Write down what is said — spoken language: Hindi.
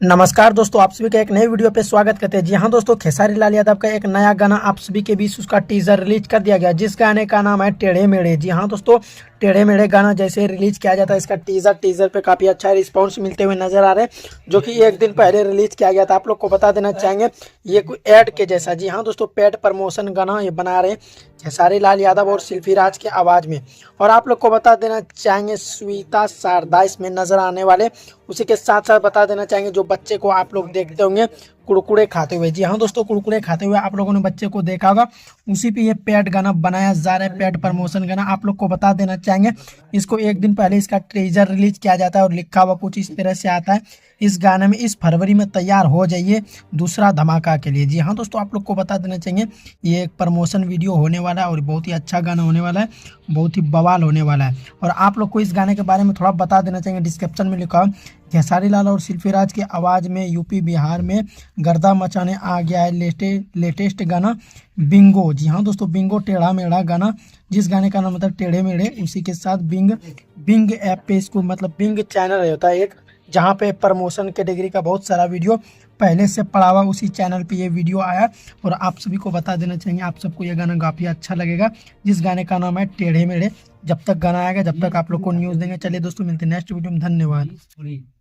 नमस्कार दोस्तों, आप सभी का एक नए वीडियो पे स्वागत करते हैं। जी हाँ दोस्तों, खेसारी लाल यादव का एक नया गाना आप सभी के बीच उसका टीजर रिलीज कर दिया गया, जिस गाने का नाम है टेढ़े मेढ़े। जी हाँ दोस्तों, टेढ़े मेढ़े गाना जैसे रिलीज किया जाता है, इसका टीजर पे काफी अच्छा रिस्पांस मिलते हुए नजर आ रहे हैं, जो कि एक दिन पहले रिलीज किया गया था। आप लोग को बता देना चाहेंगे, ये कोई एड के जैसा। जी हाँ दोस्तों, पेड प्रमोशन गाना ये बना रहे हैं खेसारी लाल यादव और शिल्पी राज की आवाज में। और आप लोग को बता देना चाहेंगे, श्वेता शारदा इसमें नजर आने वाले। उसी के साथ साथ बता देना चाहेंगे, जो बच्चे को आप लोग देखते होंगे कुरकुरे खाते हुए। जी हाँ दोस्तों, कुरकुरे खाते हुए आप लोगों ने बच्चे को देखा होगा, उसी पे ये पेड गाना बनाया जा रहा है, पेड प्रमोशन गाना। आप लोग को बता देना चाहेंगे, इसको एक दिन पहले इसका टीजर रिलीज किया जाता है और लिखा हुआ कुछ इस तरह से आता है, इस गाने में इस फरवरी में तैयार हो जाइए दूसरा धमाका के लिए। जी हाँ दोस्तों, आप लोग को बता देना चाहिए, ये एक प्रमोशन वीडियो होने वाला है और बहुत ही अच्छा गाना होने वाला है, बहुत ही बवाल होने वाला है। और आप लोग को इस गाने के बारे में थोड़ा बता देना चाहिए, डिस्क्रिप्शन में लिखा खेसारी लाल और शिल्पी राज की आवाज़ में यूपी बिहार में गर्दा मचाने आ गया है लेटेस्ट गाना बिंगो। जी हाँ दोस्तों, बिंगो टेढ़ा मेढ़ा गाना, जिस गाने का नाम मतलब टेढ़े मेढ़े। उसी के साथ बिंग बिंग ऐप पे इसको मतलब बिंग चैनल होता है एक, जहाँ पे प्रमोशन कैटेगरी का बहुत सारा वीडियो पहले से पड़ा हुआ, उसी चैनल पे ये वीडियो आया। और आप सभी को बता देना चाहिए, आप सबको ये गाना काफ़ी अच्छा लगेगा, जिस गाने का नाम है टेढ़े मेढ़े। जब तक गाना आएगा, जब तक आप लोग को न्यूज़ देंगे। चलिए दोस्तों, मिलते हैं नेक्स्ट वीडियो में। धन्यवाद।